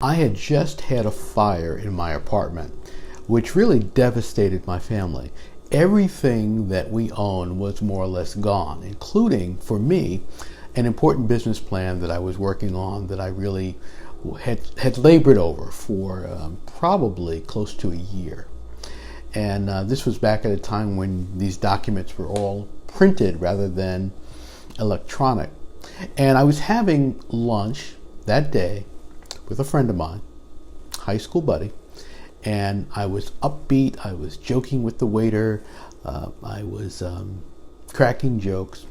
I had just had a fire in my apartment, which really devastated my family. Everything that we own was more or less gone, including, for me, an important business plan that I was working on that I really had labored over for probably close to a year. And this was back at a time when these documents were all printed rather than electronic. And I was having lunch that day with a friend of mine, high school buddy, and I was upbeat, I was joking with the waiter, I was cracking jokes,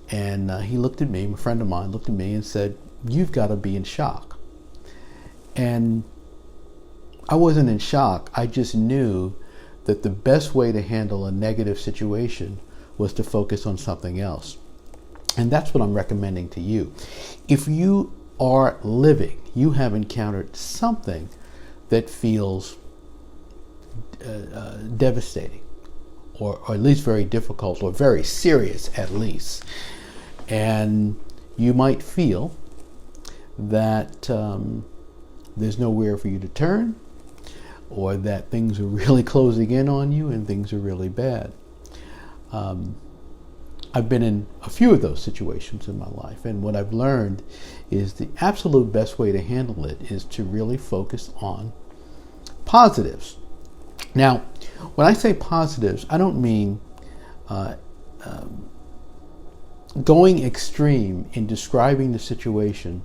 and he looked at me, my friend of mine looked at me and said, "You've got to be in shock." And I wasn't in shock, I just knew that the best way to handle a negative situation was to focus on something else. And that's what I'm recommending to you. If you are living, you have encountered something that feels devastating, or at least very difficult, or very serious at least. And you might feel that there's nowhere for you to turn, or that things are really closing in on you and things are really bad. I've been in a few of those situations in my life, and what I've learned is the absolute best way to handle it is to really focus on positives. Now, when I say positives, I don't mean going extreme in describing the situation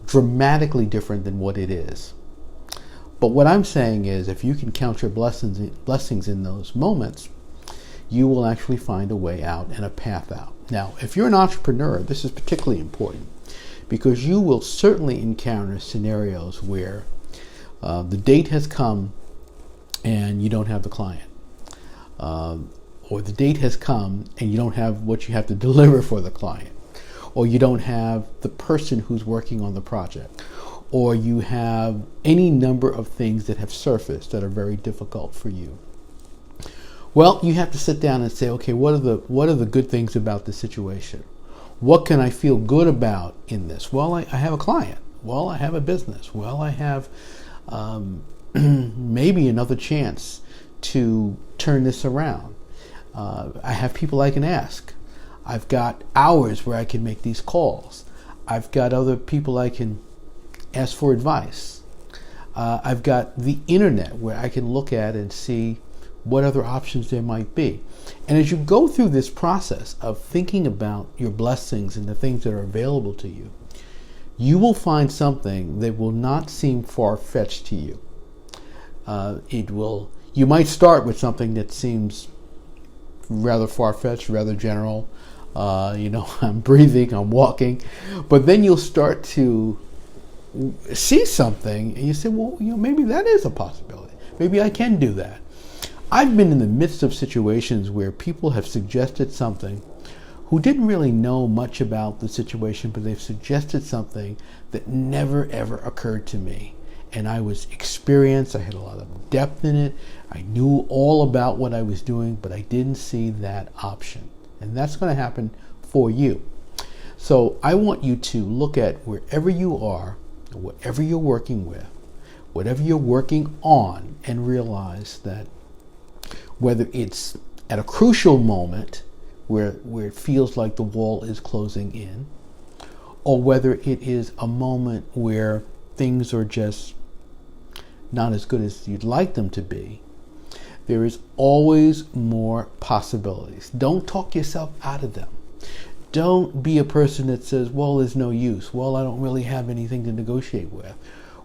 dramatically different than what it is. But what I'm saying is, if you can count your blessings in those moments, you will actually find a way out and a path out. Now, if you're an entrepreneur, this is particularly important because you will certainly encounter scenarios where the date has come and you don't have the client. Or the date has come and you don't have what you have to deliver for the client. Or you don't have the person who's working on the project. Or you have any number of things that have surfaced that are very difficult for you. Well, you have to sit down and say, okay, what are the good things about the situation? What can I feel good about in this? Well, I have a client. Well, I have a business. Well, I have maybe another chance to turn this around. I have people I can ask. I've got hours where I can make these calls. I've got other people I can ask for advice. I've got the internet where I can look at and see what other options there might be. And as you go through this process of thinking about your blessings and the things that are available to you, you will find something that will not seem far-fetched to you. You might start with something that seems rather far-fetched, rather general. I'm breathing, I'm walking, but then you'll start to see something and you say, well, maybe that is a possibility. Maybe I can do that. I've been in the midst of situations where people have suggested something who didn't really know much about the situation, but they've suggested something that never ever occurred to me. And I was experienced, I had a lot of depth in it, I knew all about what I was doing, but I didn't see that option. And that's going to happen for you. So I want you to look at wherever you are, whatever you're working with, whatever you're working on, and realize that whether it's at a crucial moment where it feels like the wall is closing in, or whether it is a moment where things are just not as good as you'd like them to be, there is always more possibilities. Don't talk yourself out of them. Don't be a person that says, well, there's no use. Well, I don't really have anything to negotiate with.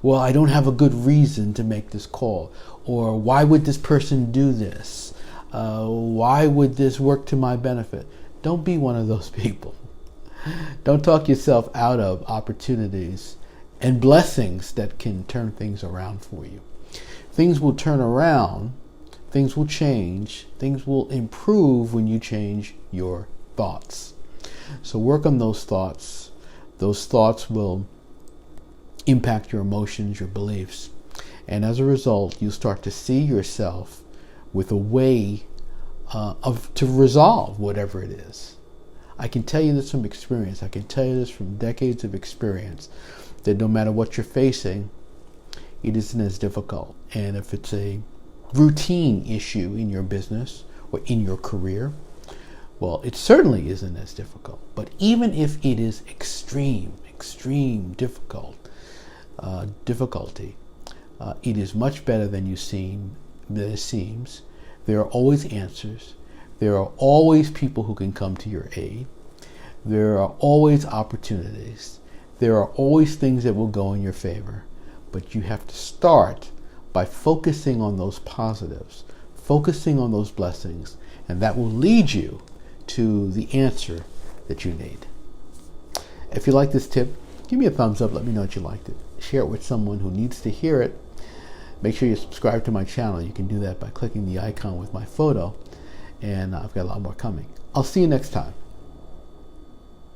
Well, I don't have a good reason to make this call. Or why would this person do this? Why would this work to my benefit? Don't be one of those people. Don't talk yourself out of opportunities and blessings that can turn things around for you. Things will turn around, things will change, things will improve when you change your thoughts. So work on those thoughts. Those thoughts will impact your emotions, your beliefs. And as a result, you'll start to see yourself with a way to resolve whatever it is. I can tell you this from experience. I can tell you this from decades of experience, that no matter what you're facing, it isn't as difficult. And if it's a routine issue in your business or in your career, well, it certainly isn't as difficult. But even if it is extreme difficulty, it is much better than it seems. There are always answers. There are always people who can come to your aid. There are always opportunities. There are always things that will go in your favor. But you have to start by focusing on those positives, focusing on those blessings, and that will lead you to the answer that you need. If you like this tip, give me a thumbs up. Let me know that you liked it. Share it with someone who needs to hear it. Make sure you subscribe to my channel. You can do that by clicking the icon with my photo, and I've got a lot more coming. I'll see you next time.